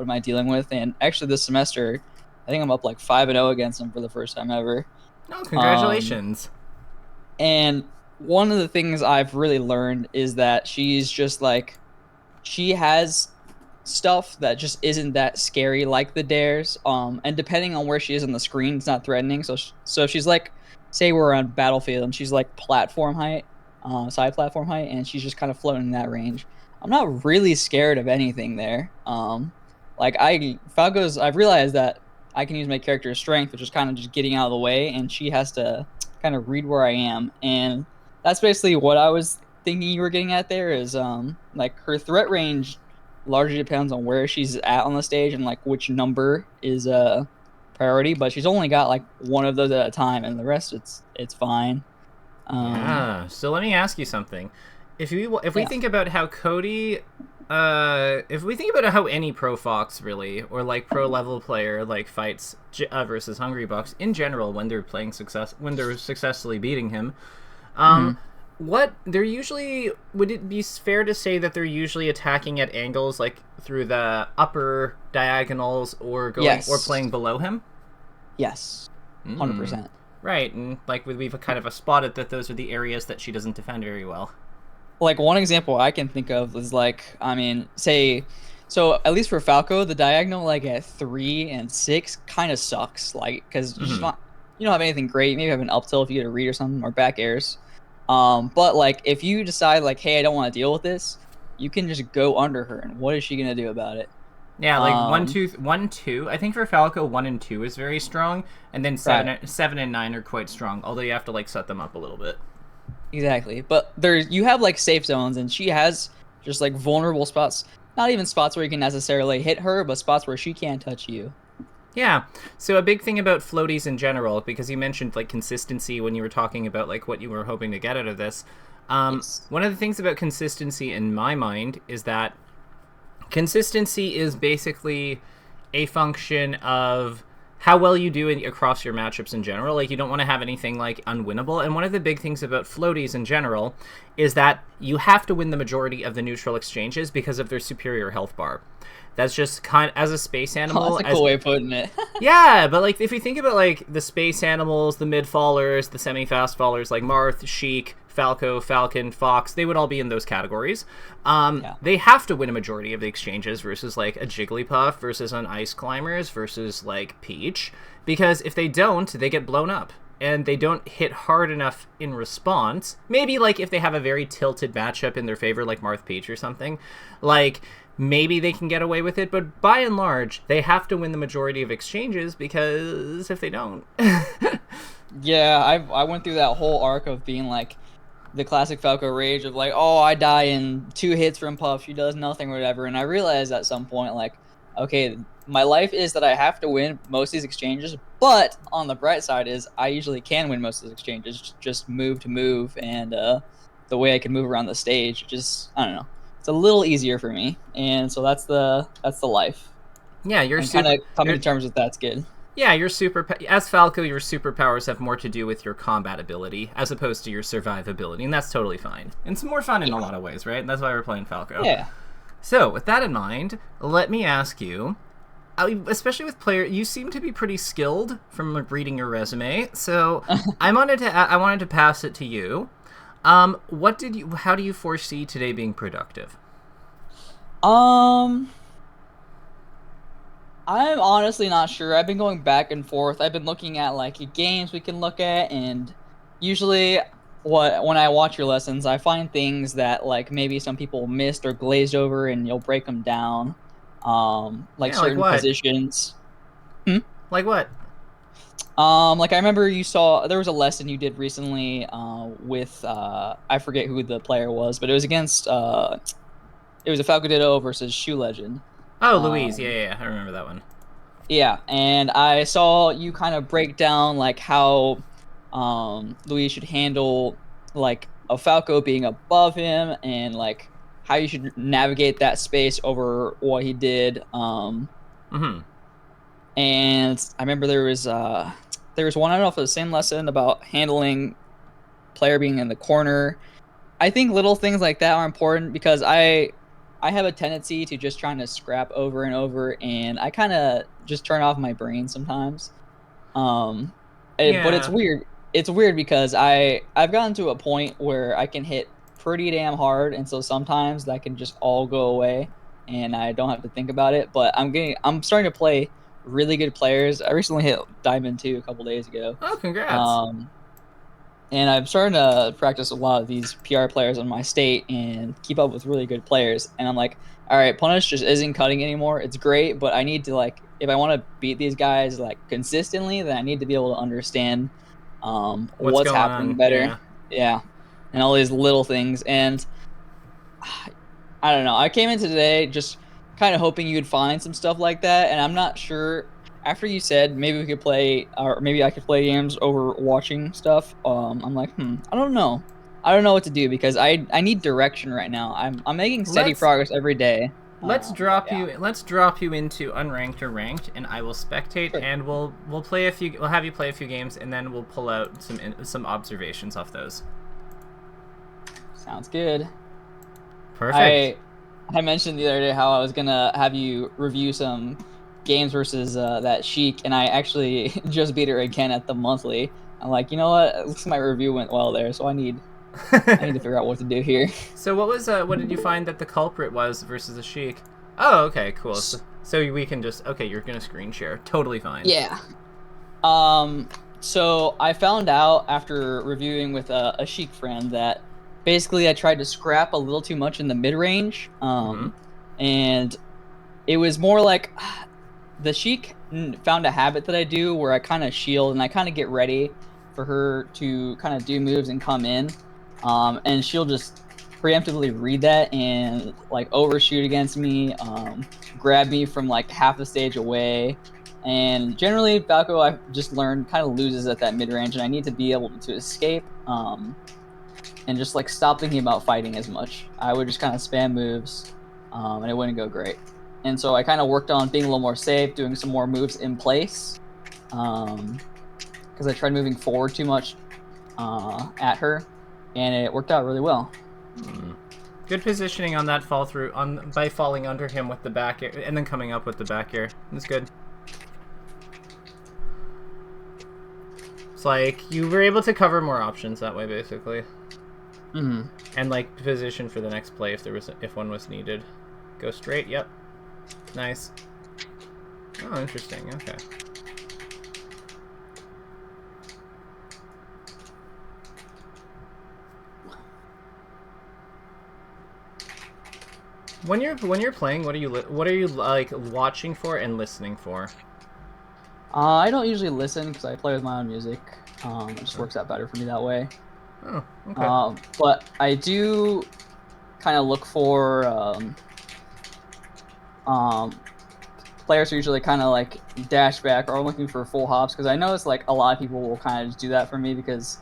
what am I dealing with? And actually this semester, I think I'm up like 5-0 against him for the first time ever. Oh, congratulations. And one of the things I've really learned is that she's just like, she has stuff that just isn't that scary like the dares. And depending on where she is on the screen, it's not threatening. So she's like, say we're on battlefield and she's like platform height, side platform height, and she's just kind of floating in that range. I'm not really scared of anything there. Like I've realized that I can use my character's strength, which is kind of just getting out of the way, and she has to kind of read where I am, and that's basically what I was thinking you were getting at there. Is like her threat range largely depends on where she's at on the stage and like which number is a priority, but she's only got like one of those at a time, and the rest it's fine. Yeah. So let me ask you something. If we Yeah. think about how Cody, if we think about how any pro fox really, or like pro level player like fights versus Hungry Bucks in general when they're when they're successfully beating him, Mhm. what they're usually, would it be fair to say that they're usually attacking at angles like through the upper diagonals or going or Yes. playing below him? Yes. Mm. 100%. Right, and like we've kind of spotted that those are the areas that she doesn't defend very well. Like one example I can think of is like, I mean, say, so at least for Falco, the diagonal like at 3 and 6 kind of sucks, like because you just Mm-hmm. not you don't have anything great. Maybe have an up tilt if you get a read or something or back airs. But like if you decide like, hey, I don't want to deal with this, you can just go under her, and what is she gonna do about it? Yeah, like Um, 1, 2. I think for Falco, 1 and 2 is very strong, and then right. seven and 9 are quite strong. Although you have to like set them up a little bit. Exactly. But there's you have like safe zones, and she has just like vulnerable spots. Not even spots where you can necessarily hit her, but spots where she can't touch you. Yeah. So a big thing about floaties in general, because you mentioned like consistency when you were talking about like what you were hoping to get out of this. Yes. One of the things about consistency in my mind is that consistency is basically a function of how well you do across your matchups in general. Like, you don't want to have anything like unwinnable. And one of the big things about floaties in general is that you have to win the majority of the neutral exchanges because of their superior health bar. That's just kind of, as a space That's animal, a as cool way of putting it. yeah, but like if you think about like the space animals, the mid fallers, the semi fast fallers like Marth, Sheik, Falco, Falcon, Fox, they would all be in those categories. Yeah. They have to win a majority of the exchanges versus like a Jigglypuff versus an Ice Climbers versus like Peach, because if they don't, they get blown up and they don't hit hard enough in response. Maybe like if they have a very tilted matchup in their favor, like Marth Peach or something, like maybe they can get away with it, but by and large, they have to win the majority of exchanges because if they don't, Yeah, I went through that whole arc of being like the classic Falco rage of like, oh, I die in 2 hits from Puff, she does nothing or whatever. And I realized at some point, like, okay, my life is that I have to win most of these exchanges, but on the bright side is I usually can win most of those exchanges, just move to move, and the way I can move around the stage, just I don't know, it's a little easier for me, and so that's the life, yeah, you're and kind super. of coming You're, to terms with that's good. yeah, your as Falco, your superpowers have more to do with your combat ability as opposed to your survivability, and that's totally fine. And it's more fun in a Yeah, lot of ways, right? And that's why we're playing Falco. yeah. So, with that in mind, let me ask you, especially with player, you seem to be pretty skilled from reading your resume. So, I wanted to pass it to you. How do you foresee today being productive? Um, I'm honestly not sure. I've been going back and forth. I've been looking at like games we can look at, and usually when I watch your lessons, I find things that like maybe some people missed or glazed over, and you'll break them down. Like Yeah, like certain what? positions. Hmm? Like what? Like I remember you saw there was a lesson you did recently with I forget who the player was, but it was against it was a Falco Ditto versus Shoe Legend. Oh, Louise. Yeah, Um, yeah, yeah, I remember that one. Yeah, and I saw you kind of break down like how Louis should handle like a Falco being above him, and like how you should navigate that space over what he did. Mm-hmm. And I remember there was one, I don't know if it was the same lesson about handling player being in the corner. I think little things like that are important because I have a tendency to just trying to scrap over and over, and I kind of just turn off my brain sometimes. Um, but it's Yeah. weird. It's weird because I've gotten to a point where I can hit pretty damn hard, and so sometimes that can just all go away, and I don't have to think about it. But I'm starting to play really good players. I recently hit Diamond 2 a couple days ago. Oh, congrats. Um, and I'm starting to practice a lot of these PR players on my state and keep up with really good players. And I'm like, all right, punish just isn't cutting anymore. It's great, but I need to like, if I want to beat these guys like consistently, then I need to be able to understand What's what's going happening on? better. Yeah. Yeah, and all these little things. And I don't know. I came in today just kind of hoping you'd find some stuff like that, and I'm not sure. After you said maybe we could play, or maybe I could play games over watching stuff, I'm like, I don't know. I don't know what to do because I need direction right now. I'm making steady Let's progress every day. But yeah, let's drop you into unranked or ranked, and I will spectate, sure. and we'll play a few. We'll have you play a few games, and then we'll pull out some observations off those. Sounds good. Perfect. I I mentioned the other day how I was gonna have you review some games versus that Sheik, and I actually just beat her again at the monthly. I'm like, you know what? It looks like my review went well there, so I need to figure out what to do here. So what did you find that the culprit was versus the Sheik? Oh, okay, cool. So we can just okay. You're gonna screen share. Totally fine. Yeah. Um. So I found out after reviewing with a Sheik friend that basically I tried to scrap a little too much in the mid range. Mm-hmm. And it was more like the Sheik found a habit that I do where I kind of shield and I kind of get ready for her to kind of do moves and come in. And she'll just preemptively read that and like overshoot against me, grab me from like half a stage away. And generally, Falco, I've just learned, kind of loses at that mid range, and I need to be able to escape and just like stop thinking about fighting as much. I would just kind of spam moves, and it wouldn't go great. And so I kind of worked on being a little more safe, doing some more moves in place, because I tried moving forward too much at her, and it worked out really well. Good positioning on that fall through on by falling under him with the back air and then coming up with the back air. That's good. It's like you were able to cover more options that way, basically, Mm-hmm. and like position for the next play if one was needed. Go straight. Yep. Nice. Oh, interesting. Okay. When you're playing, what are you like watching for and listening for? I don't usually listen because I play with my own music. It just works out better for me that way. Oh, okay. But I do kind of look for um, players are usually kind of like dash back or I'm looking for full hops because I know it's like a lot of people will kind of just do that for me because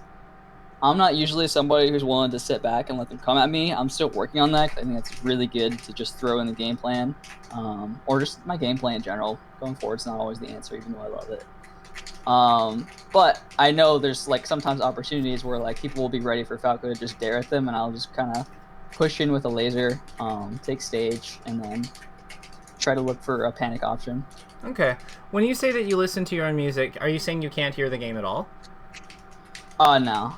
I'm not usually somebody who's willing to sit back and let them come at me. I'm still working on that. I think it's really good to just throw in the game plan, or just my gameplay in general. Going forward, it's not always the answer, even though I love it. But I know there's like sometimes opportunities where like people will be ready for Falco to just dare at them, and I'll just kind of push in with a laser, take stage, and then try to look for a panic option. Okay. When you say that you listen to your own music, are you saying you can't hear the game at all? No.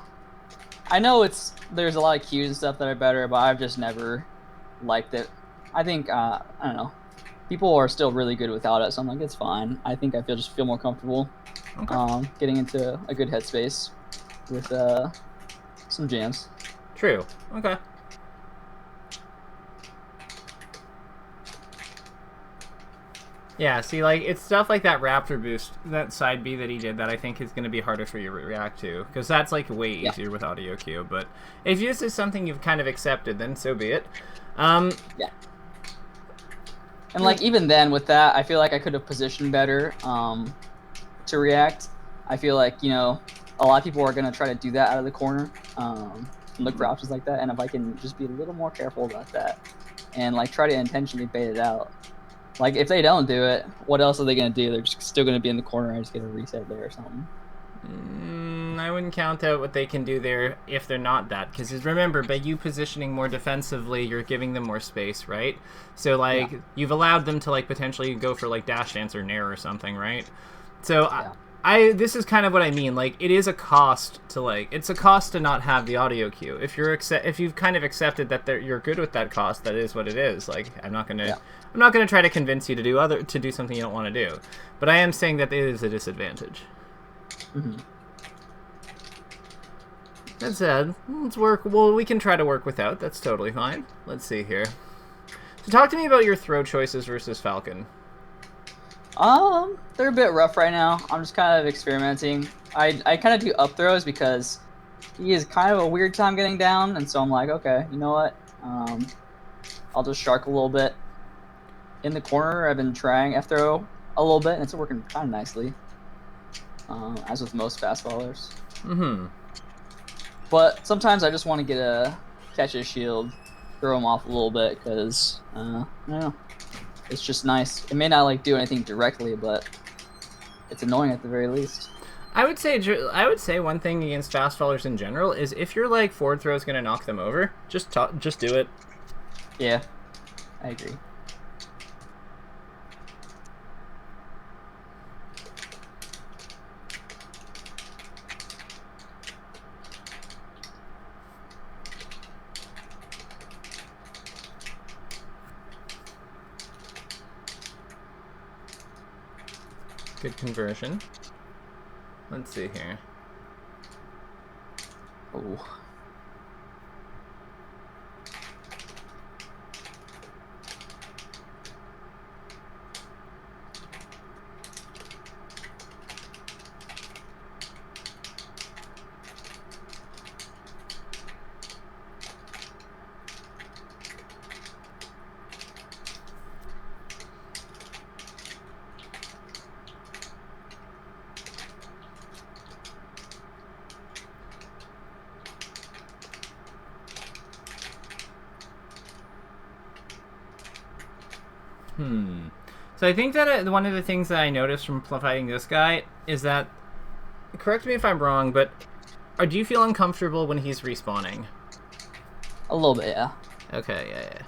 I know there's a lot of cues and stuff that are better, but I've just never liked it. I think I don't know. People are still really good without it, so I'm like, it's fine. I think I feel more comfortable Okay. getting into a good headspace with some jams. True. Okay. Yeah, see, like, it's stuff like that Raptor boost, that side B that he did, that I think is going to be harder for you to react to, because that's, like, way Yeah. easier with audio cue, but if this is something you've kind of accepted, then so be it. Yeah. And, like, even then, with that, I feel like I could have positioned better to react. I feel like, a lot of people are going to try to do that out of the corner and look for options like that, and if I can just be a little more careful about that and, like, try to intentionally bait it out. Like, if they don't do it, what else are they going to do? They're just still going to be in the corner. I just get a reset there or something. I wouldn't count out what they can do there if they're not that. Because remember, by you positioning more defensively, you're giving them more space, right? So, like, you've allowed them to, like, potentially go for, like, dash dance or nair or something, right? So, this is kind of what I mean. Like, it is a cost to, like, it's a cost to not have the audio cue. If you've kind of accepted that you're good with that cost, that is what it is. Like, I'm not gonna try to convince you to do something you don't want to do. But I am saying that it is a disadvantage. Mm-hmm. That said, let's work. Well, we can try to work without. That's totally fine. Let's see here. So talk to me about your throw choices versus Falcon. They're a bit rough right now. I'm just kind of experimenting. I kind of do up throws because he is kind of a weird time getting down, and so I'm like, okay, you know what? I'll just shark a little bit. In the corner, I've been trying F throw a little bit, and it's working kind of nicely. As with most fast fallers. Mm-hmm. But sometimes I just want to catch his shield, throw him off a little bit, because, I don't know. It's just nice. It may not, like, do anything directly, but it's annoying at the very least. I would say one thing against fast fallers in general is if your, like, forward throw is going to knock them over, just do it. Yeah, I agree. Good conversion. Let's see here. Oh. So I think that one of the things that I noticed from fighting this guy is that, correct me if I'm wrong, but do you feel uncomfortable when he's respawning? A little bit, yeah. Okay, yeah.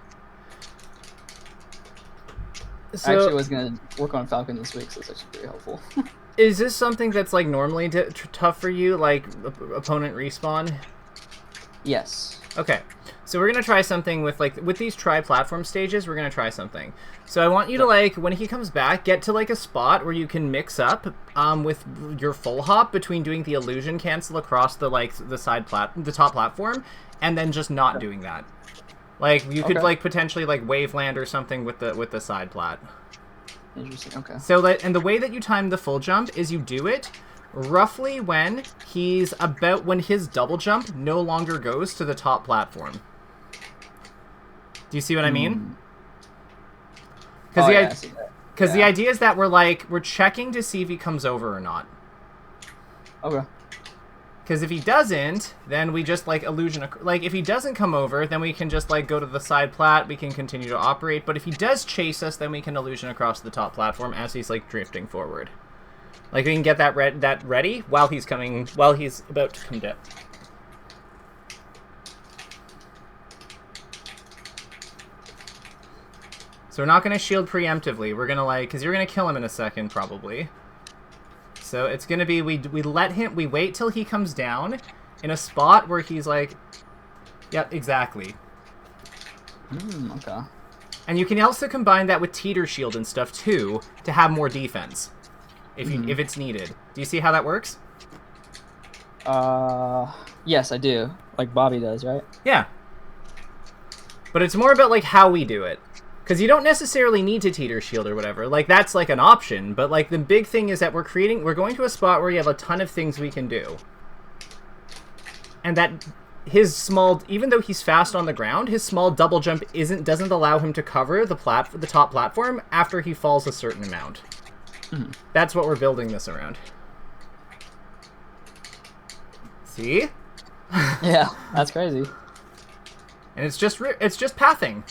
So, I actually was going to work on Falcon this week, so it's actually pretty helpful. Is this something that's, like, normally tough for you, like, opponent respawn? Yes. Okay. So we're going to try something with these tri-platform stages, we're going to try something. So I want you to, like, when he comes back, get to, like, a spot where you can mix up with your full hop between doing the illusion cancel across the, like, the top platform, and then just not doing that. Like, you could, like, potentially, like, wave land or something with the side plat. Interesting, okay. So and the way that you time the full jump is you do it roughly when his double jump no longer goes to the top platform. Do you see what I mean? Because the idea is that we're checking to see if he comes over or not. Okay. Because if he doesn't, then we just, like, illusion... Like, if he doesn't come over, then we can just, like, go to the side plat, we can continue to operate. But if he does chase us, then we can illusion across the top platform as he's, like, drifting forward. Like, we can get that ready while he's about to come down. So we're not going to shield preemptively. We're going to, like... Because you're going to kill him in a second, probably. So it's going to be, we wait till he comes down in a spot where he's like, yep, exactly. Okay. And you can also combine that with teeter shield and stuff too to have more defense if it's needed. Do you see how that works? Yes, I do. Like Bobby does, right? Yeah. But it's more about, like, how we do it. Because you don't necessarily need to teeter shield or whatever. Like, that's, like, an option. But, like, the big thing is that we're going to a spot where you have a ton of things we can do. And that even though he's fast on the ground, his small double jump doesn't allow him to cover the top platform after he falls a certain amount. That's what we're building this around. See? Yeah, that's crazy. And it's just pathing.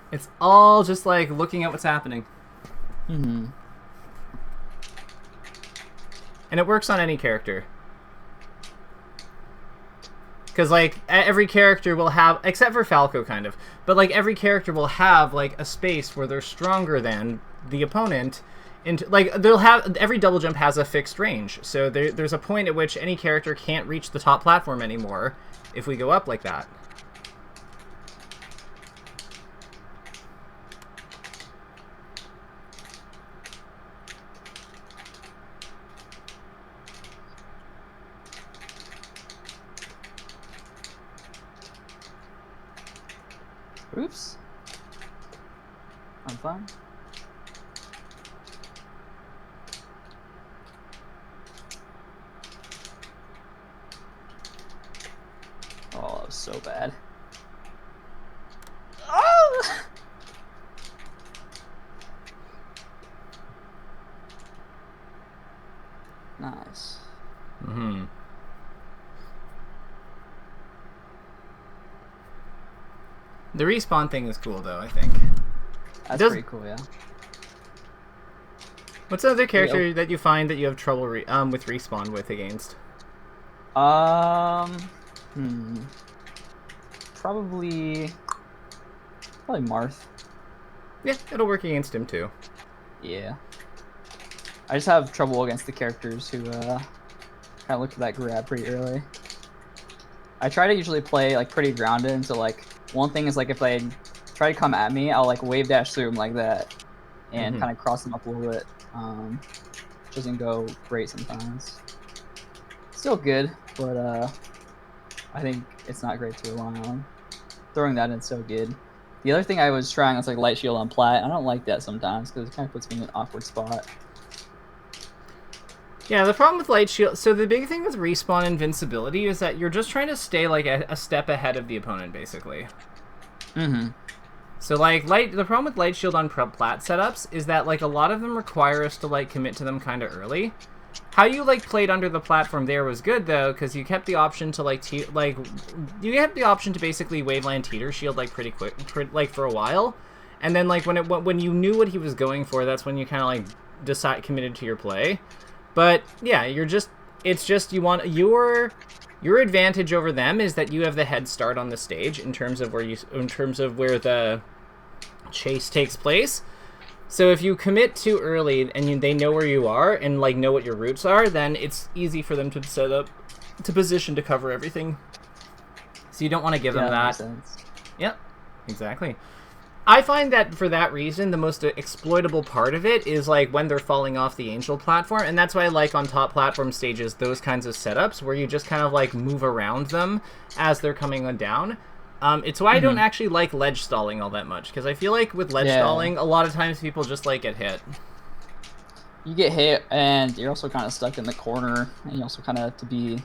It's all just, like, looking at what's happening. And it works on any character. Because, like, every character will have, except for Falco, kind of, but, like, every character will have, like, a space where they're stronger than the opponent. Like, they'll have, every double jump has a fixed range. So there's a point at which any character can't reach the top platform anymore if we go up like that. Oops. I'm fine. Oh, that was so bad. Oh! Nice. Mm-hmm. The respawn thing is cool, though, I think. That's pretty cool, yeah. What's the other character that you find that you have trouble with respawn with against? Probably Marth. Yeah, it'll work against him, too. Yeah. I just have trouble against the characters who kind of look for that grab pretty early. I try to usually play like pretty grounded, and so like one thing is like if they try to come at me, I'll like wave dash through them like that and kind of cross them up a little bit. Which doesn't go great sometimes. Still good, but I think it's not great to rely on. Throwing that in so good. The other thing I was trying was like light shield on plat. I don't like that sometimes because it kind of puts me in an awkward spot. Yeah, the problem with light shield, so the big thing with respawn invincibility is that you're just trying to stay like a step ahead of the opponent, basically. Mm-hmm. So like the problem with light shield on plat setups is that like a lot of them require us to like commit to them kind of early. How you like played under the platform there was good though, because you kept the option to like you kept the option to basically waveland teeter shield like pretty quick, like for a while, and then like when you knew what he was going for, that's when you kind of like committed to your play. But yeah, it's just you want your advantage over them is that you have the head start on the stage in terms of where the chase takes place. So if you commit too early and they know where you are and like know what your routes are, then it's easy for them to set up to position to cover everything. So you don't want to give them that. Makes sense. Yep, exactly. I find that for that reason, the most exploitable part of it is like when they're falling off the angel platform, and that's why I like on top platform stages those kinds of setups where you just kind of like move around them as they're coming on down. It's why I don't actually like ledge stalling all that much, because I feel like with ledge stalling, a lot of times people just like get hit. You get hit, and you're also kind of stuck in the corner, and you also kind of have to be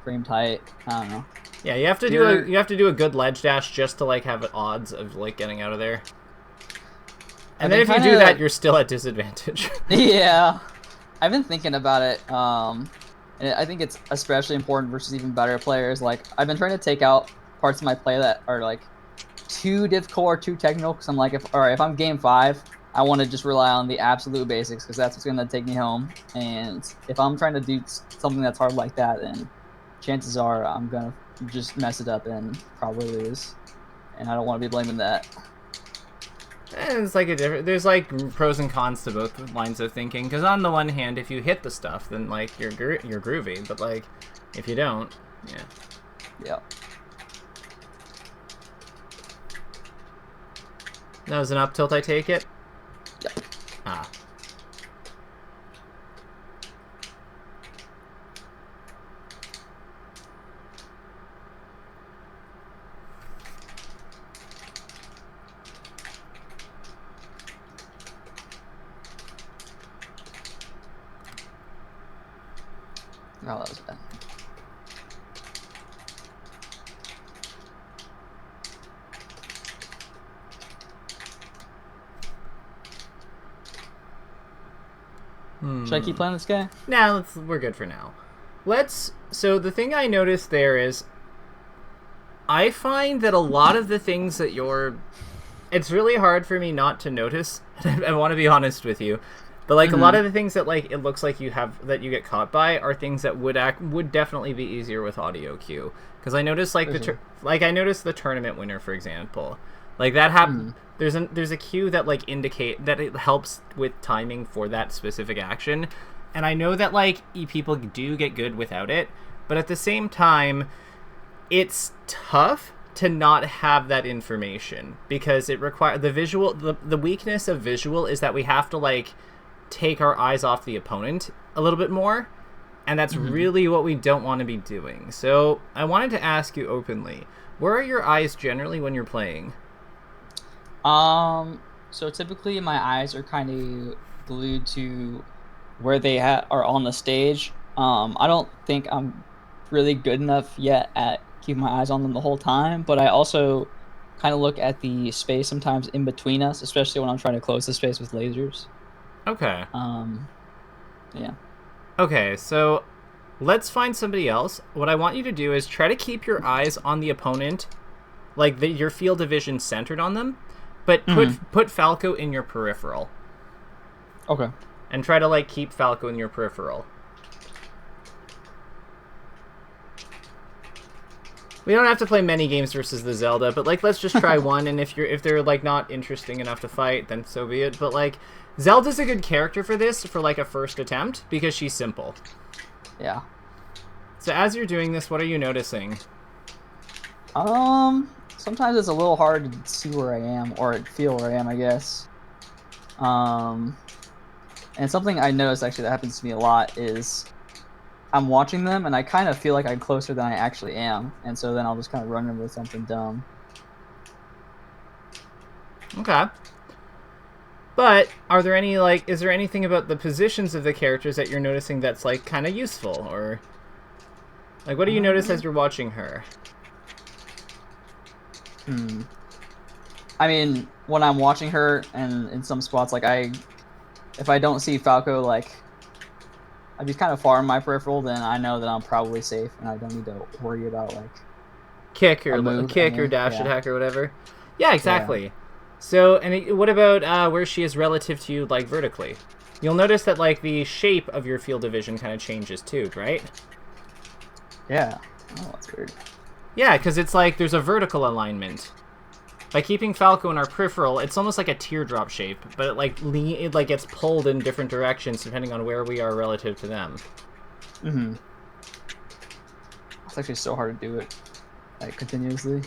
frame tight. I don't know. Yeah, you have to do a good ledge dash just to like have odds of like getting out of there. And then if you do that, you're still at disadvantage. Yeah, I've been thinking about it, and I think it's especially important versus even better players. Like I've been trying to take out parts of my play that are like too difficult or too technical, because I'm like, if I'm game 5, I want to just rely on the absolute basics because that's what's going to take me home. And if I'm trying to do something that's hard like that, then chances are I'm going to just mess it up and probably lose. And I don't want to be blaming that. And it's like there's like pros and cons to both lines of thinking, because on the one hand, if you hit the stuff, then like you're groovy, but like if you don't, yeah. That was an up tilt, I take it? Yep. Ah. Oh, that was bad. Should I keep playing this guy? Nah, we're good for now. So the thing I noticed there is, I find that a lot of the things that it's really hard for me not to notice, I want to be honest with you, But like a lot Mm-hmm. of the things that like it looks like you have that you get caught by are things that would definitely be easier with audio cue. Because I noticed like For sure. I noticed the tournament winner, for example, like that Mm-hmm. there's a cue that like indicate that it helps with timing for that specific action, and I know that like people do get good without it, but at the same time, it's tough to not have that information because it requires the weakness of visual is that we have to like take our eyes off the opponent a little bit more, and that's Mm-hmm. really what we don't want to be doing. So I wanted to ask you openly, where are your eyes generally when you're playing? So typically my eyes are kind of glued to where they are on the stage. I don't think I'm really good enough yet at keeping my eyes on them the whole time, but I also kind of look at the space sometimes in between us, especially when I'm trying to close the space with lasers. Okay. Um, yeah. Okay, so let's find somebody else. What I want you to do is try to keep your eyes on the opponent, like your field of vision centered on them, but Hmm. put Falco in your peripheral Okay. and try to like keep Falco in your peripheral. We don't have to play many games versus the Zelda, but like let's just try one. And if they're like not interesting enough to fight, then so be it. But like Zelda's a good character for this for like a first attempt because she's simple. Yeah. So as you're doing this, what are you noticing? Sometimes it's a little hard to see where I am or feel where I am, I guess. Um, and something I noticed actually that happens to me a lot is I'm watching them and I kind of feel like I'm closer than I actually am, and so then I'll just kind of run into something dumb. Okay. But are there any like is there anything about the positions of the characters that you're noticing that's like kind of useful or like what do you notice as Um, you're watching her? hmm. I mean, when I'm watching her and in some spots, like if I don't see Falco, like I'd be kind of far in my peripheral, then I know that I'm probably safe and I don't need to worry about like a move or Kick or anything. dash Yeah, attack or whatever. Yeah, yeah, exactly. So, what about where she is relative to you, like vertically? You'll notice that like the shape of your field of vision kind of changes too, right? yeah. Oh, that's weird. Yeah, because it's like there's a vertical alignment. By keeping Falco in our peripheral, it's almost like a teardrop shape, but it like gets pulled in different directions depending on where we are relative to them. Mm-hmm. It's actually so hard to do it like continuously.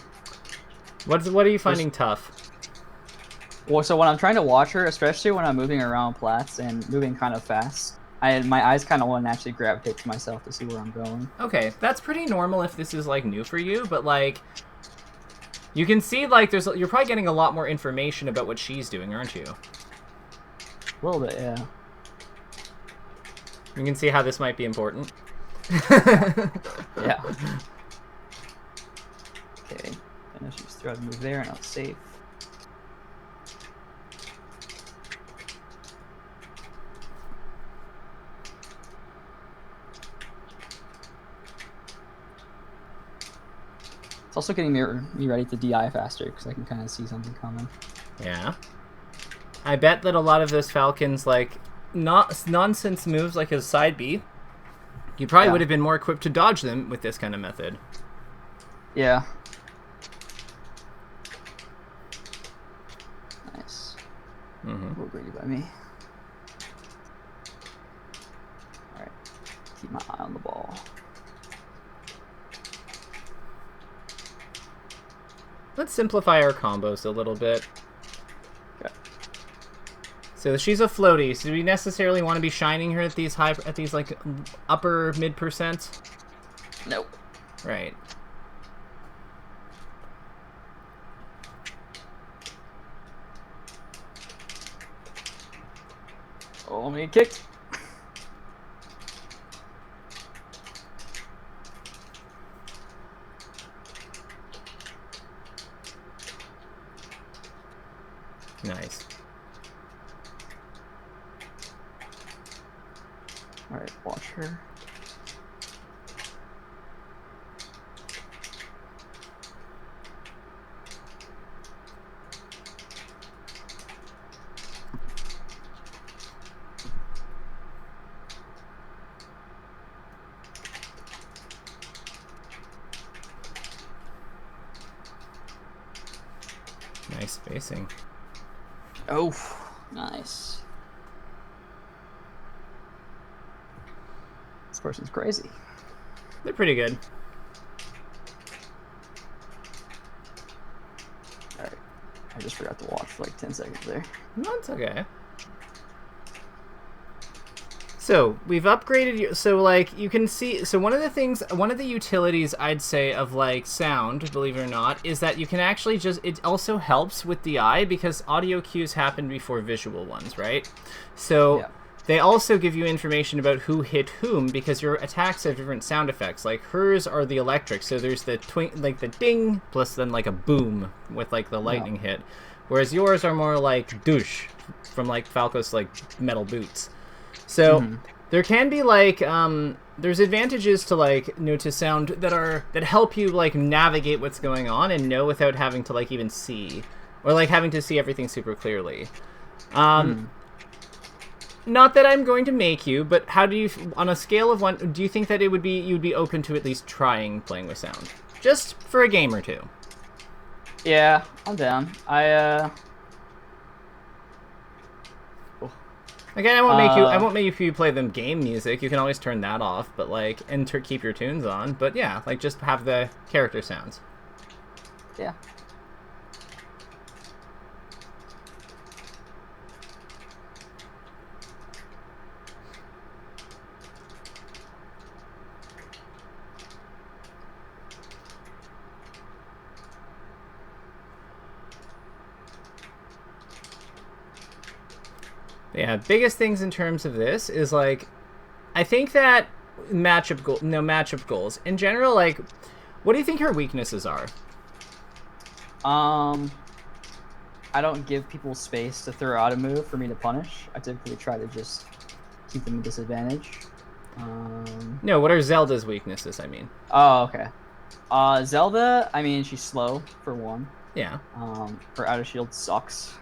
What are you There's finding tough? Well, so when I'm trying to watch her, especially when I'm moving around plats and moving kind of fast, my eyes kind of want to naturally gravitate to myself to see where I'm going. Okay, that's pretty normal if this is like new for you, but like you can see like you're probably getting a lot more information about what she's doing, aren't you? A little bit, yeah, You can see how this might be important. yeah, yeah. Okay, and she just throw the move there, and I was safe. It's also getting me ready to DI faster because I can kind of see something coming. Yeah. I bet that a lot of those Falcons like not nonsense moves like his side B, you probably would Yeah, have been more equipped to dodge them with this kind of method. yeah, nice. Mm-hmm. A little greedy by me. All right, keep my eye on the ball. Let's simplify our combos a little bit. Okay. So she's a floaty. So do we necessarily want to be shining her at these like upper mid percent? Nope. Right. Oh, let me get kicked. Nice. All right, watch her. Nice spacing. Oh, nice. This person's crazy. They're pretty good. All right. I just forgot to watch for like 10 seconds there. No, it's okay. So we've upgraded you. So like you can see. So one of the utilities I'd say of like sound, believe it or not, is that you can actually just. It also helps with the eye because audio cues happen before visual ones, right? So. Yeah. They also give you information about who hit whom because your attacks have different sound effects. Like hers are the electric, so there's the like the ding plus then like a boom with like the lightning hit, whereas yours are more like douche from like Falco's like metal boots. So there can be like there's advantages to like to sound that help you like navigate what's going on and know without having to like even see or like having to see everything super clearly. Not that I'm going to make you, but how do you, on a scale of 1, do you think that you'd be open to at least trying playing with sound? Just for a game or two. Yeah, I'm down. Again, I won't make you play them game music. You can always turn that off, but like, and keep your tunes on. But yeah, like just have the character sounds. Yeah. Yeah, biggest things in terms of this is like, I think that matchup goals in general. Like, what do you think her weaknesses are? I don't give people space to throw out a move for me to punish. I typically try to just keep them at disadvantage. No, what are Zelda's weaknesses? I mean. Oh, okay. Zelda. I mean, she's slow for one. Yeah. Her outer shield sucks.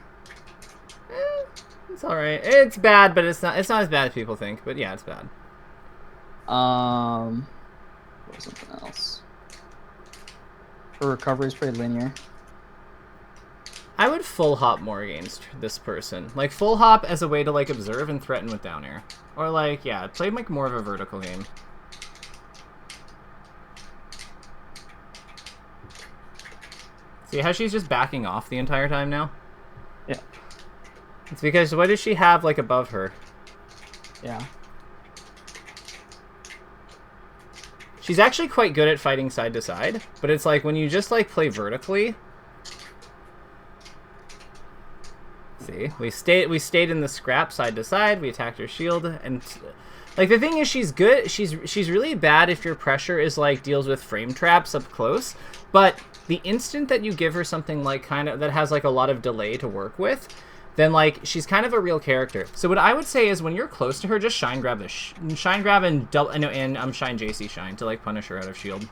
It's all right. It's bad, but it's not as bad as people think. But yeah, it's bad. What was something else? Her recovery is pretty linear. I would full hop more against this person. Like full hop as a way to like observe and threaten with down air, or like play like more of a vertical game. See how she's just backing off the entire time now? Yeah. It's because what does she have like above her? Yeah. She's actually quite good at fighting side to side, but it's like when you just like play vertically. See, we stayed in the scrap side to side. We attacked her shield, and like the thing is, she's good. She's really bad if your pressure is like deals with frame traps up close, but the instant that you give her something like kind of that has like a lot of delay to work with, then like she's kind of a real character. So what I would say is when you're close to her, just shine grab shine grab and shine g0shine to like punish her out of shield.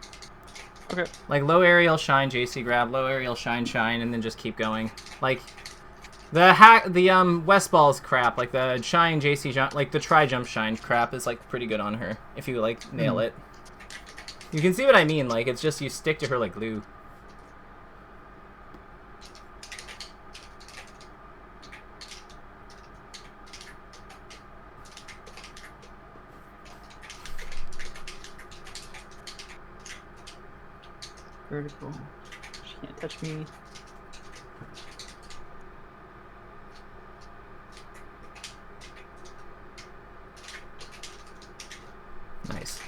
Okay. Like low aerial shine JC grab, low aerial shine, and then just keep going. Like the West Balls crap, like the shine JC jump, like the try jump shine crap is like pretty good on her if you like nail it. You can see what I mean. Like it's just you stick to her like glue. Vertical. She can't touch me. Nice.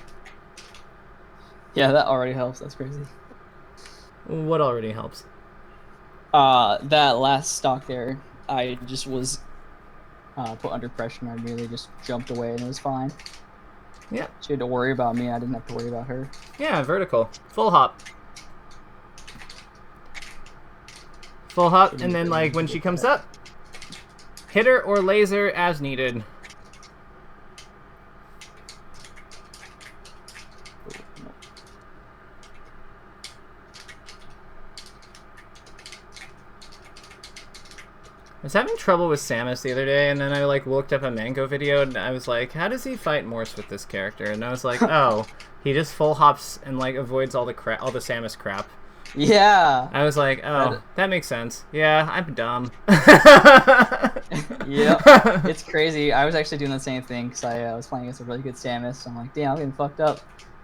Yeah, that already helps. That's crazy. What already helps? That last stock there, I just was put under pressure and I merely just jumped away and it was fine. Yeah. She had to worry about me. I didn't have to worry about her. Yeah, vertical. Full hop. Full hop, and then like when she comes up, hit her or laser as needed. I was having trouble with Samus the other day, and then I like looked up a Mango video, and I was like, how does he fight Morse with this character? And I was like, oh, he just full hops and like avoids all the Samus crap. Yeah. I was like, oh, that makes sense. Yeah, I'm dumb. Yep. It's crazy. I was actually doing the same thing because I was playing against a really good Samus. So I'm like, damn, I'm getting fucked up.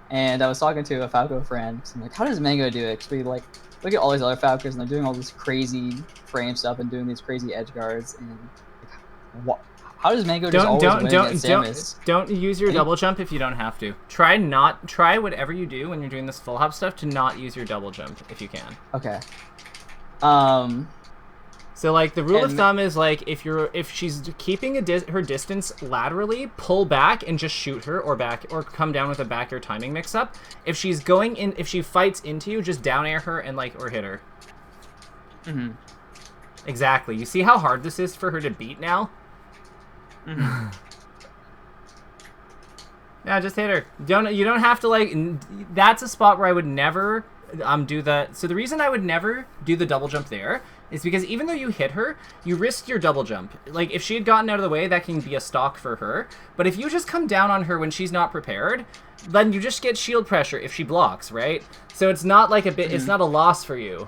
And I was talking to a Falco friend. So I'm like, how does Mango do it? Because we like look at all these other Falcons and they're doing all this crazy frame stuff and doing these crazy edge guards. And like, how does Mango just always win against Samus? Don't use your double jump if you don't have to. Try whatever you do when you're doing this full hop stuff to not use your double jump if you can. Okay. So like the rule of thumb is like if she's keeping her distance laterally, pull back and just shoot her or come down with a back air timing mix up. If she's if she fights into you, just down air her and or hit her. Mm-hmm. Exactly. You see how hard this is for her to beat now? Mm-hmm. Yeah, just hit her. You don't have to that's a spot where I would never do the. So the reason I would never do the double jump there is because even though you hit her, you risk your double jump. Like if she had gotten out of the way, that can be a stock for her. But if you just come down on her when she's not prepared, then you just get shield pressure if she blocks, right? So it's not like it's not a loss for you.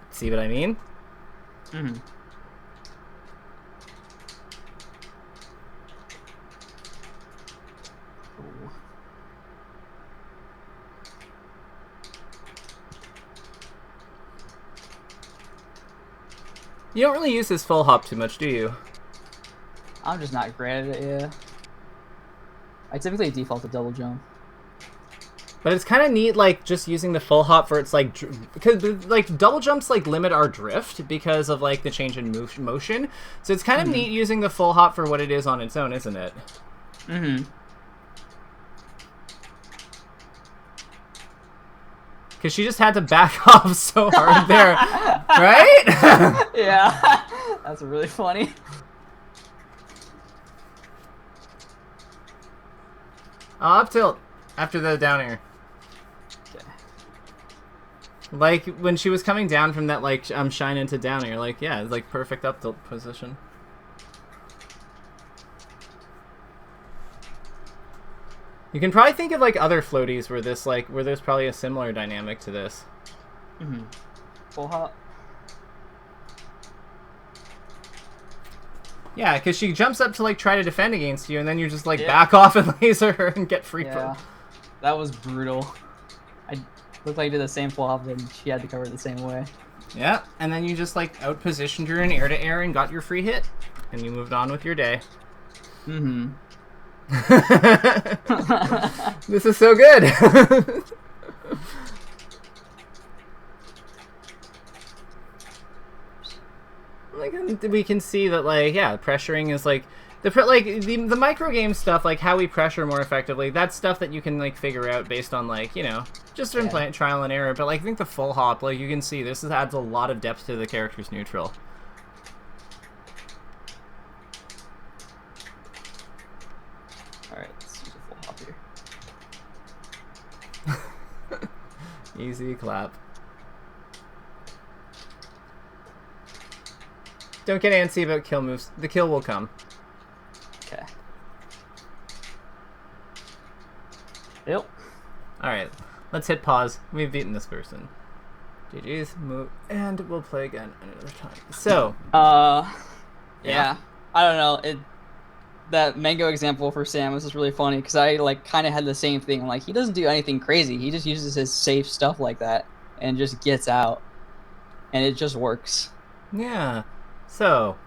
See what I mean? Mm-hmm. You don't really use this full hop too much, do you? I'm just not great at it, yeah. I typically default to double jump. But it's kind of neat, just using the full hop for its, because, double jumps, limit our drift because of, the change in motion. So it's kind of neat using the full hop for what it is on its own, isn't it? Mm-hmm. Because she just had to back off so hard there, right? Yeah, that's really funny. Up tilt after the down air. Okay. When she was coming down from that shine into down air, yeah, it's perfect up tilt position. You can probably think of other floaties where there's probably a similar dynamic to this. Mm-hmm. Full hop. Yeah, because she jumps up to try to defend against you, and then you just back off and laser her and get free. Yeah, that was brutal. I looked like I did the same full hop, and she had to cover it the same way. Yeah, and then you just out positioned her in air to air and got your free hit, and you moved on with your day. Mm-hmm. This is so good. We can see that pressuring is the micro game stuff, how we pressure more effectively. That's stuff that you can figure out based on just from trial and error. But I think the full hop, you can see this adds a lot of depth to the character's neutral. Alright, let's use a full hop here. Easy clap. Don't get antsy about kill moves. The kill will come. Okay. Yep. Alright, let's hit pause. We've beaten this person. GG's, move, and we'll play again another time. So. Yeah. I don't know. That Mango example for Samus is really funny because I kind of had the same thing. I'm he doesn't do anything crazy. He just uses his safe stuff like that and just gets out, and it just works. Yeah. So,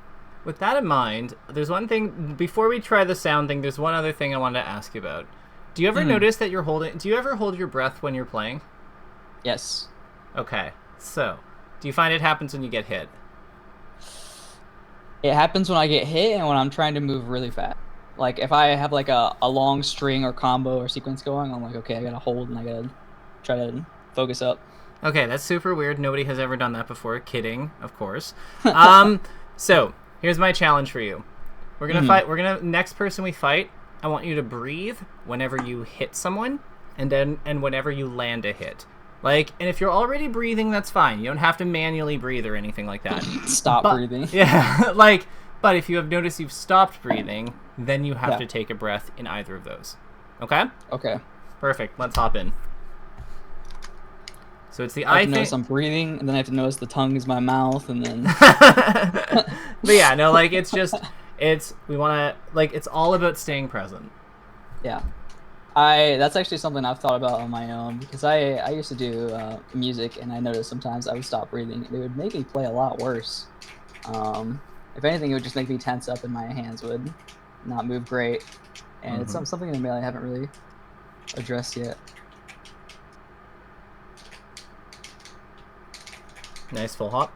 with that in mind, there's one thing before we try the sound thing. There's one other thing I wanted to ask you about. Do you ever notice that you're holding? Do you ever hold your breath when you're playing? Yes. Okay. So, do you find it happens when you get hit? It happens when I get hit and when I'm trying to move really fast. If I have a long string or combo or sequence going, I'm okay, I gotta hold and I gotta try to focus up. Okay, that's super weird. Nobody has ever done that before. Kidding, of course. So here's my challenge for you. We're gonna fight. Next person we fight, I want you to breathe whenever you hit someone, and whenever you land a hit. And if you're already breathing, that's fine. You don't have to manually breathe or anything like that. Stop breathing. Yeah, but if you have noticed you've stopped breathing, then you have to take a breath in either of those. Okay? Okay. Perfect. Let's hop in. So it's the I eye have to thing. notice I'm breathing, and then I have to notice the tongue is my mouth, and then But yeah, no, like it's we want to like it's all about staying present. yeah. That's actually something I've thought about on my own, because I used to do music, and I noticed sometimes I would stop breathing and it would make me play a lot worse. If anything, it would just make me tense up and my hands would not move great. And it's something that I haven't really addressed yet. Nice full hop.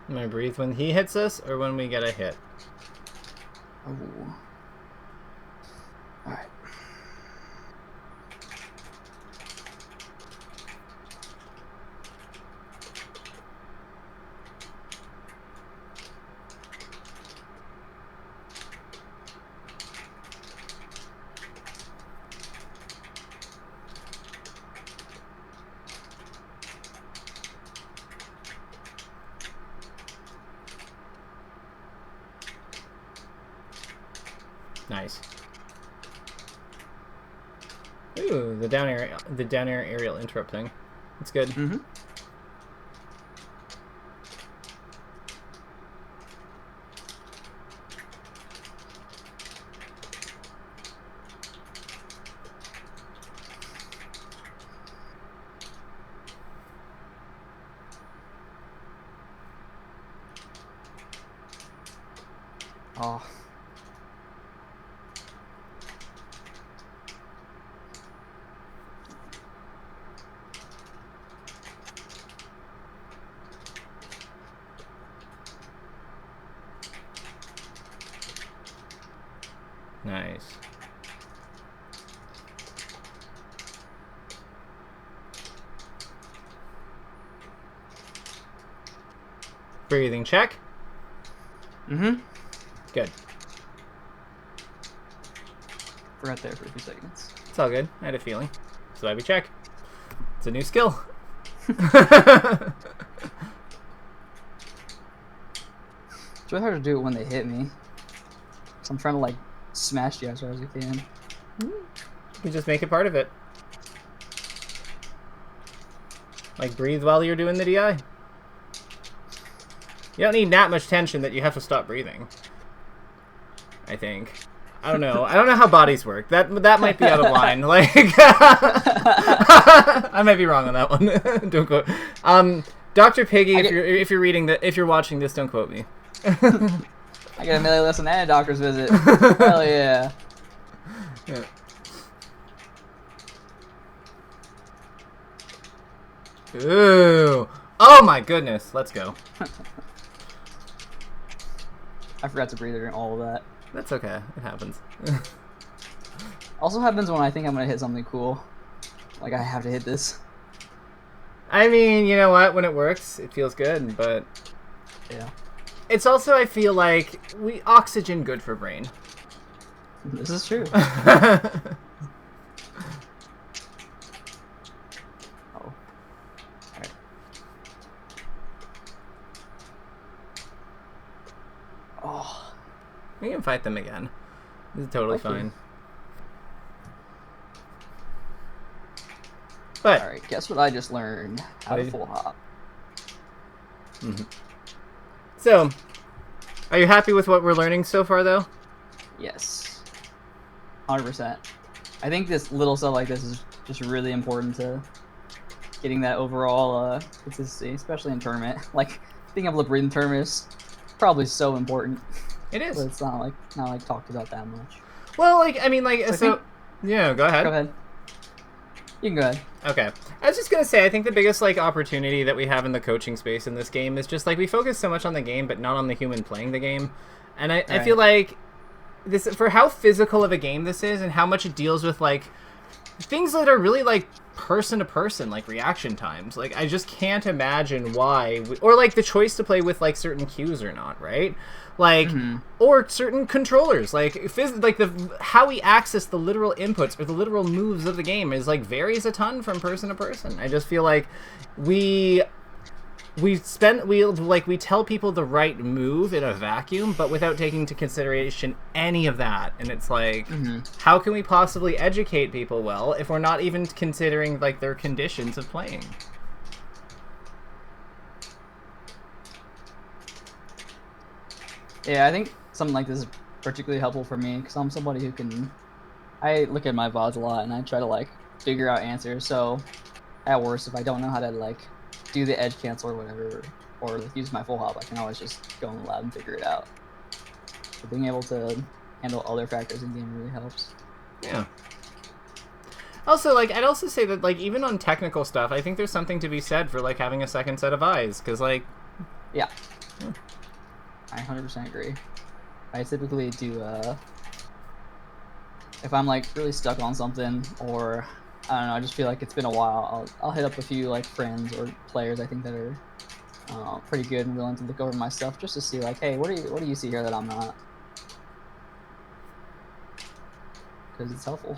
Am I breathe when he hits us or when we get a hit? Oh. All right. Nice. Ooh, the down air aerial interrupt thing. That's good. Mm-hmm. Oh. Nice. Breathing check. Mm-hmm. Good. Forgot there for a few seconds. It's all good. I had a feeling. So I would check. It's a new skill. It's really hard to do it when they hit me. So I'm trying to like smash you as hard as I can. You just make it part of it. Like breathe while you're doing the DI. You don't need that much tension that you have to stop breathing. I think. I don't know. I don't know how bodies work. That might be out of line. Like I might be wrong on that one. Don't quote. Dr. Piggy, if you're watching this, don't quote me. I get a melee lesson and a doctor's visit. Hell yeah. Yeah. Ooh. Oh my goodness. Let's go. I forgot to breathe during all of that. That's okay. It happens. Also happens when I think I'm gonna hit something cool. Like I have to hit this. I mean, you know what? When it works, it feels good, but Yeah. it's also, I feel like, oxygen good for brain. This is true. Oh. Alright. Oh. We can fight them again. This is totally fine. But Alright, guess what I just learned? How to full hop. So, are you happy with what we're learning so far, though? Yes. 100%. I think this little stuff like this is just really important to getting that overall consistency, especially in tournament. Like, being able to breathe in tournament is probably so important. It is. But it's not like talked about that much. Well, like, I mean, like, so yeah, go ahead. Go ahead. You can go ahead. Okay. I was just going to say, I think the biggest, like, opportunity that we have in the coaching space in this game is just, like, we focus so much on the game, but not on the human playing the game. And I feel like this, for how physical of a game this is and how much it deals with, like, things that are really, like, person to person, like reaction times. Like, I just can't imagine why, or, like, the choice to play with, like, certain cues or not, right? Like, or certain controllers, like how we access the literal inputs or the literal moves of the game is like varies a ton from person to person. I just feel like we we tell people the right move in a vacuum, but without taking into consideration any of that. And it's like, how can we possibly educate people well if we're not even considering like their conditions of playing? Yeah, I think something like this is particularly helpful for me because I'm somebody who can. I look at my VODs a lot and I try to like figure out answers. So at worst, if I don't know how to like do the edge cancel or whatever, or like, use my full hop, I can always just go in the lab and figure it out. So being able to handle other factors in game really helps. Yeah. Also, like, I'd also say that, like, even on technical stuff, I think there's something to be said for, like, having a second set of eyes, because, like... Yeah. I 100% agree. I typically do, if I'm, like, really stuck on something, or, I don't know, I just feel like it's been a while, I'll hit up a few, like, friends or players I think that are pretty good and willing to look over my stuff just to see, like, hey, what do you see here that I'm not? Because it's helpful.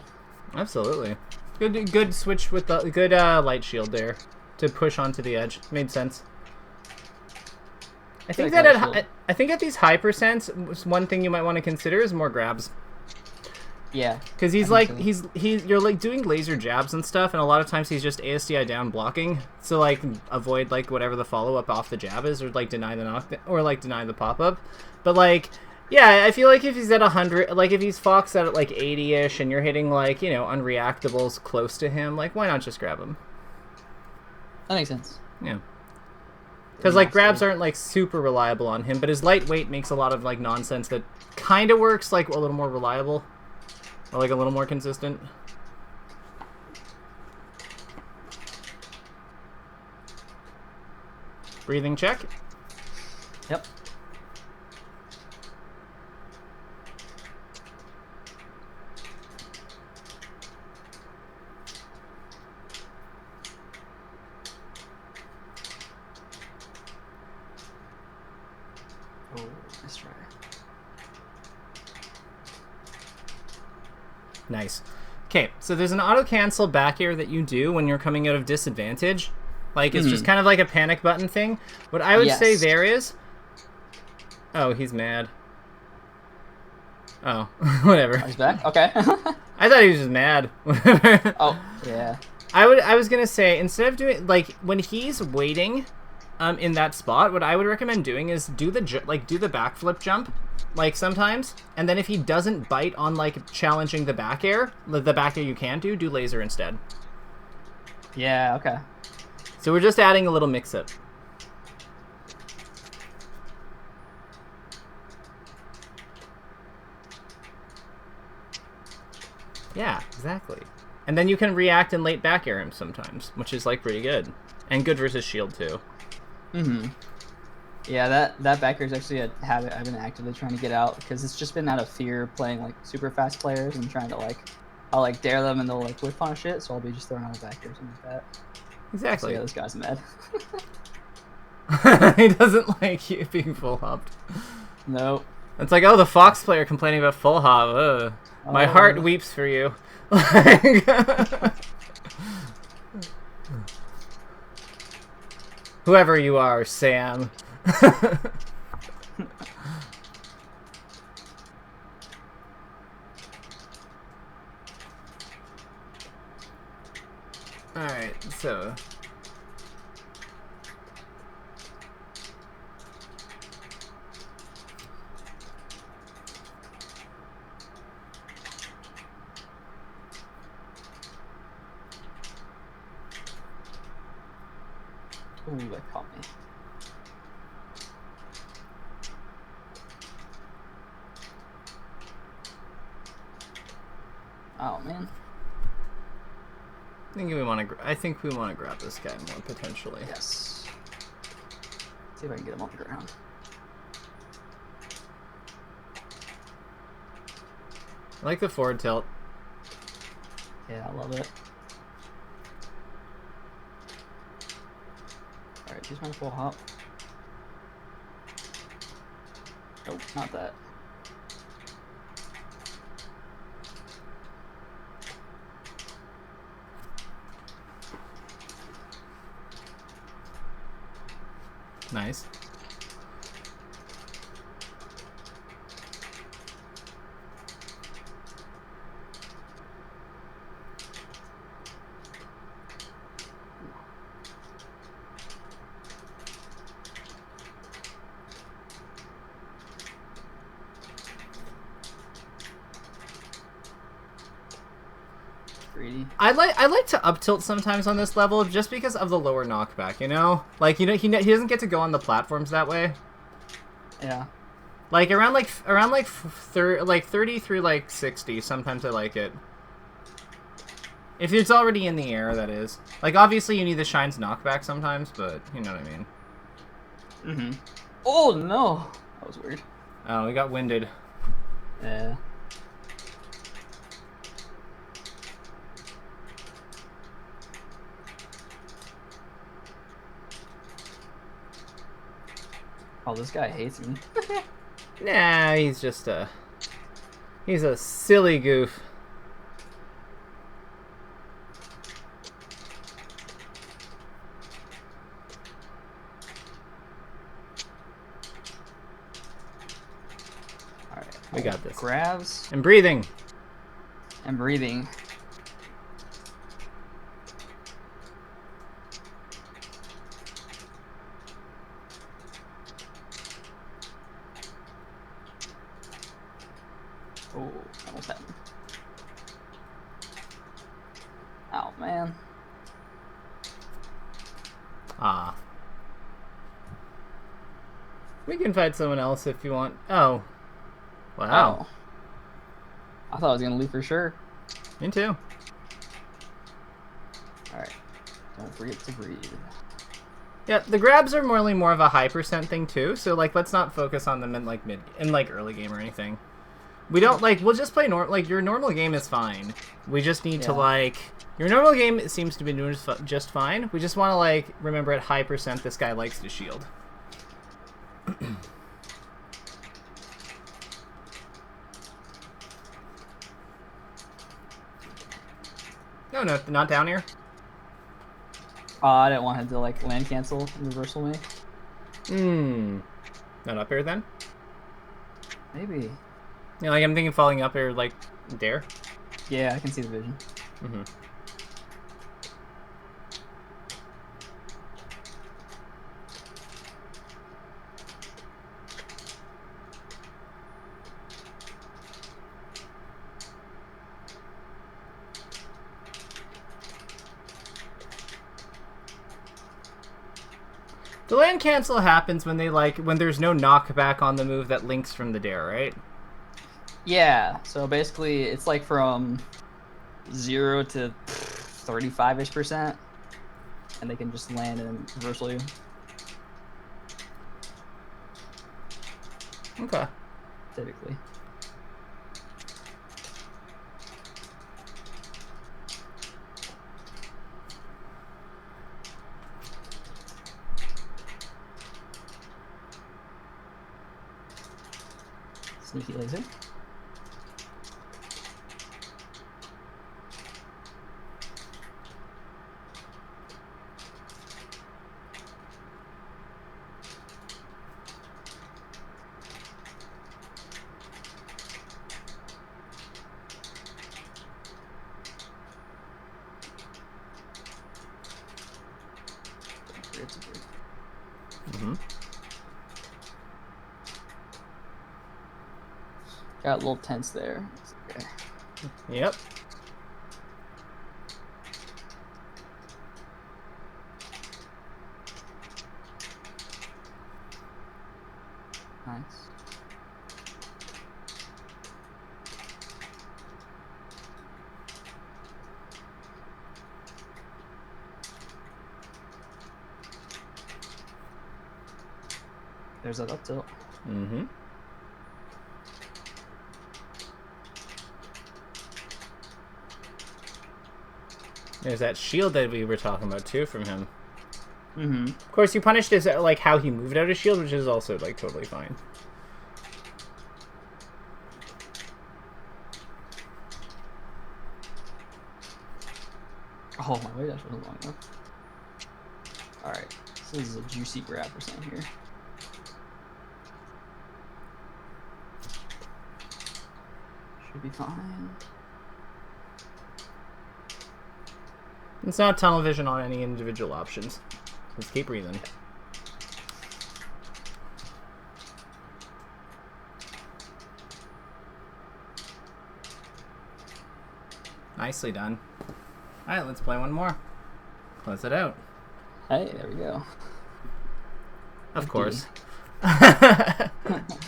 Absolutely. Good switch with the... Good light shield there to push onto the edge. Made sense. I think that I think at these high percents, one thing you might want to consider is more grabs. Yeah, because he's like you're like doing laser jabs and stuff, and a lot of times he's just ASDI down blocking. So like avoid like whatever the follow up off the jab is, or like deny the knock or like deny the pop up. But like yeah, I feel like if he's at 100, like if he's Fox at like 80ish, and you're hitting like unreactables close to him, like why not just grab him? That makes sense. Yeah. Because, like, grabs aren't, like, super reliable on him, but his lightweight makes a lot of, like, nonsense that kind of works, like, a little more reliable. Or, like, a little more consistent. Breathing check. Yep. Oh, let's try. Nice. Okay, so there's an auto-cancel back air that you do when you're coming out of disadvantage. Like, it's just kind of like a panic button thing. What I would say there is... Oh, he's mad. Oh, whatever. Oh, he's back? Okay. I thought he was just mad. Oh, yeah. I was gonna say, instead of doing... Like, when he's waiting... in that spot, what I would recommend doing is do the backflip jump, like sometimes, and then if he doesn't bite on like challenging the back air you can do laser instead. Yeah. Okay. So we're just adding a little mix-up. Yeah, exactly. And then you can react and late back air him sometimes, which is like pretty good, and good versus shield too. Yeah, that backer is actually a habit I've been actively trying to get out because it's just been out of fear playing like super fast players and trying to I'll like dare them and they'll like whip on shit, so I'll be just throwing out a backer or something like that. Exactly. So yeah, this guy's mad. He doesn't like you being full hopped. Nope. It's like, oh, the Fox player complaining about full hop. Ugh. My heart weeps for you. Whoever you are, Sam. Alright, so... Ooh, that caught me. Oh man. I think we want to grab this guy more potentially. Yes. See if I can get him on the ground. I like the forward tilt. Yeah, I love it. Alright, here's my full hop. Nope, not that. Nice. I like to up tilt sometimes on this level just because of the lower knockback, you know? Like, you know, he doesn't get to go on the platforms that way. Yeah. Like around 30 through like 60, sometimes I like it. If it's already in the air, that is. Like, obviously you need the shine's knockback sometimes, but you know what I mean. Mm-hmm. Oh no! That was weird. Oh, we got winded. Yeah. Oh, this guy hates me. Nah, he's just he's a silly goof. All right. We got this. Grabs. And breathing. And breathing. Oh, almost happened. Oh, man. Ah. We can fight someone else if you want. Oh. Wow. Oh. I thought I was going to leave for sure. Me too. Alright. Don't forget to breathe. Yeah, the grabs are more of a high percent thing too, so like let's not focus on them in like early game or anything. We don't like we'll just play your normal game is fine. We just need to like your normal game seems to be doing just fine. We just want to like remember at high percent this guy likes to shield. No, not down here. I didn't want him to like land cancel and reversal me. Not up here then? Maybe. You know, like I'm thinking falling up here like there. Yeah, I can see the vision. Mm-hmm. The land cancel happens when when there's no knockback on the move that links from the dare, right? Yeah, so basically it's like from 0 to 35-ish%, and they can just land and reversal you. Okay. Typically. Sneaky laser. Mm-hmm. Got a little tense there. Okay. Yep. Nice. There's that up tilt. Mm-hmm. There's that shield that we were talking about too from him. Mm-hmm. Of course, you punished his like how he moved out of shield, which is also like totally fine. Oh, my way dash wasn't long enough. Alright, This is a juicy grab percent here. Should be fine. It's not tunnel vision on any individual options. Just keep breathing. Nicely done. Alright, let's play one more. Close it out. Hey, there we go. Of course.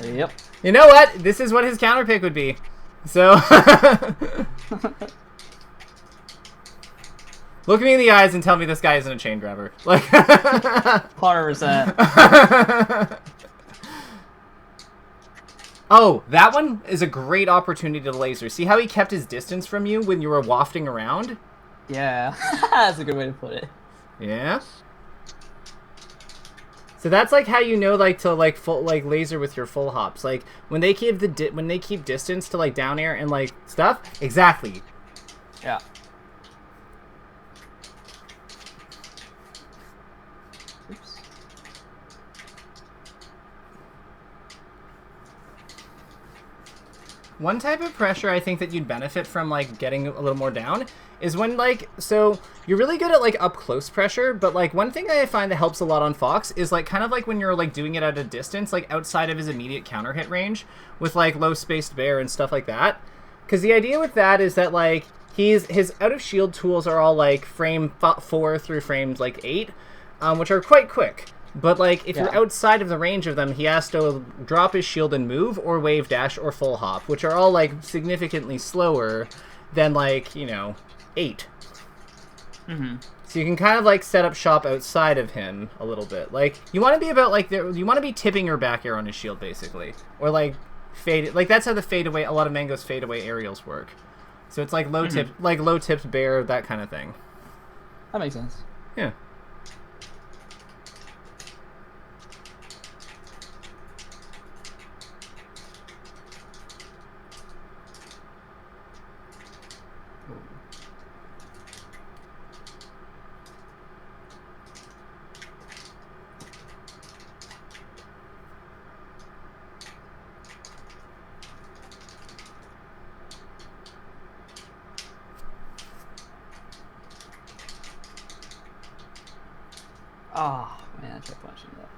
Yep. You know what? This is what his counter pick would be. So... Look me in the eyes and tell me this guy isn't a chain grabber. Like 100%. Oh, that one is a great opportunity to laser. See how he kept his distance from you when you were wafting around? Yeah, that's a good way to put it. Yeah. So that's like how you know, like, to like full like laser with your full hops. Like when they keep when they keep distance to like down air and like stuff. Exactly. Yeah. Oops. One type of pressure I think that you'd benefit from, like, getting a little more down is when, like, so you're really good at, like, up close pressure, but, like, one thing I find that helps a lot on Fox is, like, kind of like when you're, like, doing it at a distance, like, outside of his immediate counter hit range with, like, low spaced bear and stuff like that. Because the idea with that is that, like, his out of shield tools are all, like, frame 4 through frames, like, 8, which are quite quick. But, like, if you're outside of the range of them, he has to drop his shield and move, or wave dash, or full hop, which are all, like, significantly slower than, like, you know, 8. Mm-hmm. So you can kind of, like, set up shop outside of him a little bit. Like, you want to be about, like, you want to be tipping your back air on his shield, basically. Or, like, fade... Like, that's how the fade away... A lot of Mango's fade away aerials work. So it's, like, low tipped bear, that kind of thing. That makes sense. Yeah. Oh, man, I tried punching that.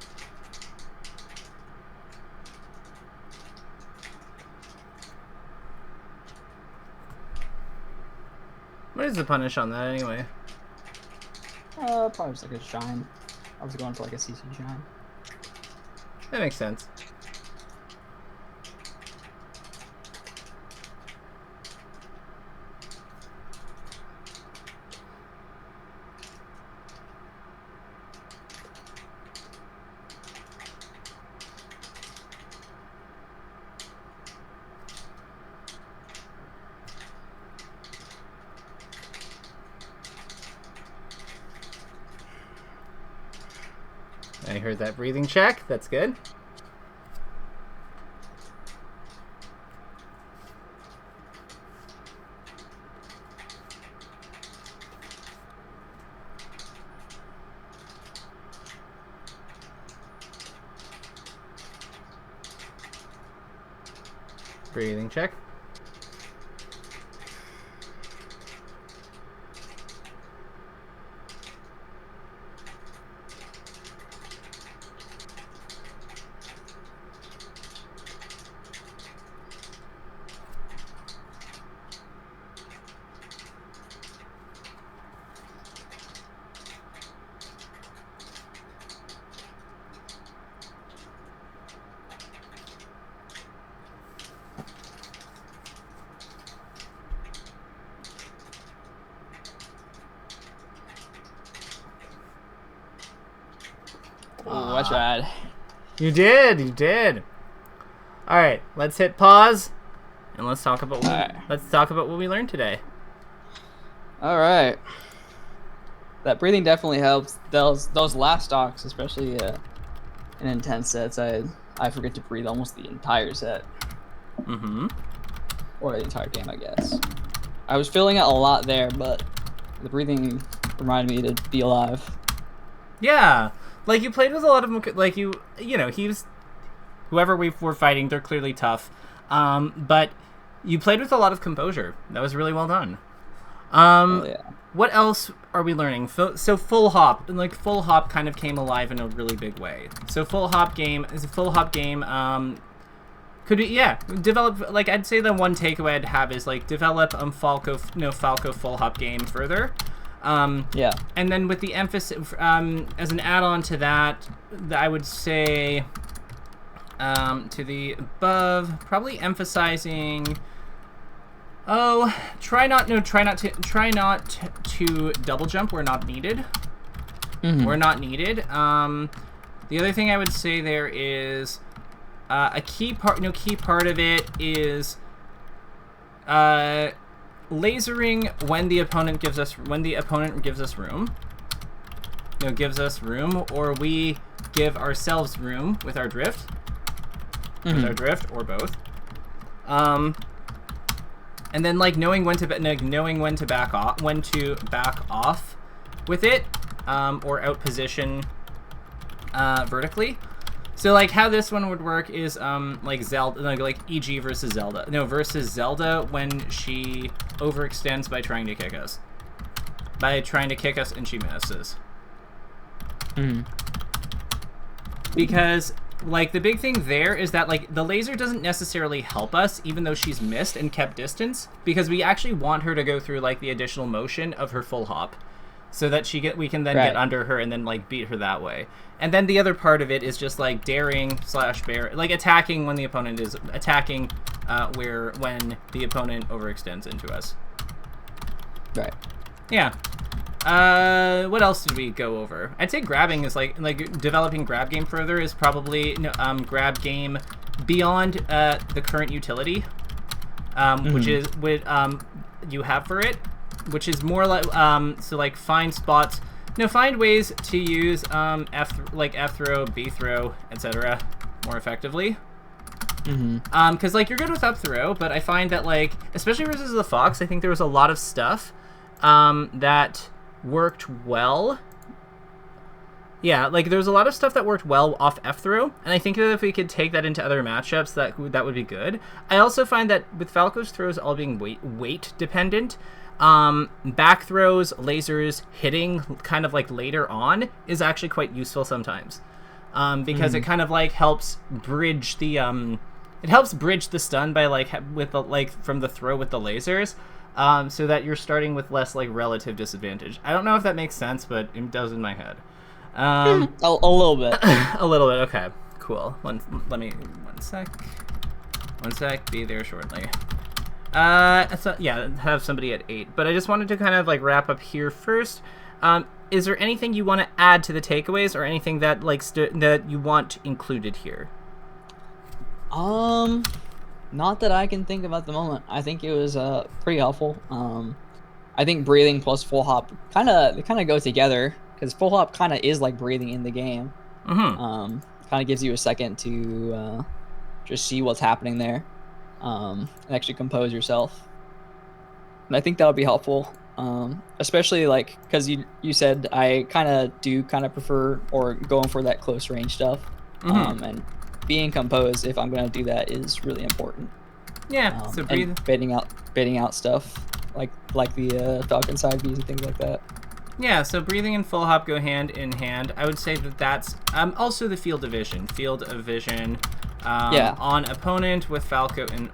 What is the punish on that, anyway? Probably just like a shine. I was going for like a CC shine. That makes sense. I heard that breathing check. That's good. Breathing check. Oh, I tried. You did. You did. All right, let's hit pause, and let's talk about what we learned today. All right. That breathing definitely helps. Those last stocks, especially in intense sets, I forget to breathe almost the entire set. Mm-hmm. Or the entire game, I guess. I was feeling it a lot there, but the breathing reminded me to be alive. Yeah. Like, you played with a lot of, like, he was, whoever we were fighting, they're clearly tough. But you played with a lot of composure. That was really well done. Oh, yeah. What else are we learning? So full hop, like, full hop kind of came alive in a really big way. So full hop game is a full hop game. Could be, yeah, develop, like, I'd say the one takeaway I'd have is, like, develop Falco full hop game further. Yeah. And then with the emphasis, as an add-on to that, I would say, to the above, probably emphasizing, try not to double jump where not needed. Where not needed. The other thing I would say there is, a key part of it is lasering when the opponent gives us room. Gives us room, or we give ourselves room with our drift. Or both. And then, like, knowing when to back off with it, or out position vertically. So, like, how this one would work is, like, Zelda, like EG versus Zelda. No, versus Zelda when she overextends by trying to kick us. And she misses. Because, like, the big thing there is that, like, the laser doesn't necessarily help us, even though she's missed and kept distance, because we actually want her to go through, like, the additional motion of her full hop. So that we can then get under her and then, like, beat her that way. And then the other part of it is just, like, daring / bear, like, attacking when the opponent is attacking, when the opponent overextends into us. Right. Yeah. What else did we go over? I'd say grabbing is like developing grab game further is probably grab game beyond the current utility, which is what you have for it. Which is more like, so, like, find spots, find ways to use, F throw, B throw, etc. more effectively. Because, like, you're good with up throw, but I find that, like, especially versus the Fox, I think there was a lot of stuff, that worked well. Yeah, like, there's a lot of stuff that worked well off F throw, and I think that if we could take that into other matchups, that would be good. I also find that with Falco's throws all being weight dependent, back throws, lasers, hitting kind of, like, later on is actually quite useful sometimes, because it kind of, like, helps bridge the stun by, like, with the, like, from the throw with the lasers, so that you're starting with less, like, relative disadvantage. I don't know if that makes sense, but it does in my head. A little bit. A little bit. Okay, cool. One sec. Be there shortly. So, yeah, have somebody at 8. But I just wanted to kind of, like, wrap up here first. Is there anything you want to add to the takeaways, or anything that, like, that you want included here? Not that I can think of at the moment. I think it was pretty helpful. I think breathing plus full hop kind of go together, because full hop kind of is like breathing in the game. Kind of gives you a second to just see what's happening there. And actually compose yourself. And I think that'll be helpful, especially, like, because you said I kind of prefer or going for that close range stuff, and being composed if I'm going to do that is really important. Yeah, so breathe. Baiting out stuff like the Falcon side Bs and things like that. Yeah, so breathing and full hop go hand in hand. I would say that that's also the field of vision. On opponent with Falco in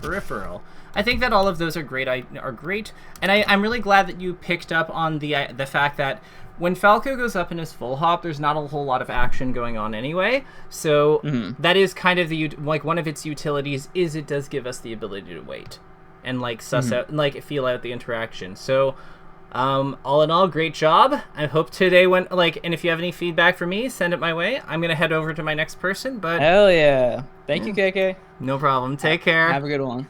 peripheral. I think that all of those are great, and I'm really glad that you picked up on the fact that when Falco goes up in his full hop, there's not a whole lot of action going on anyway. So that is kind of one of its utilities is it does give us the ability to wait and, like, suss out, like, feel out the interaction. So all in all, great job. I hope today went, like, and if you have any feedback for me, send it my way. I'm gonna head over to my next person, but hell yeah. Thank you, KK. No problem. Take care. Have a good one.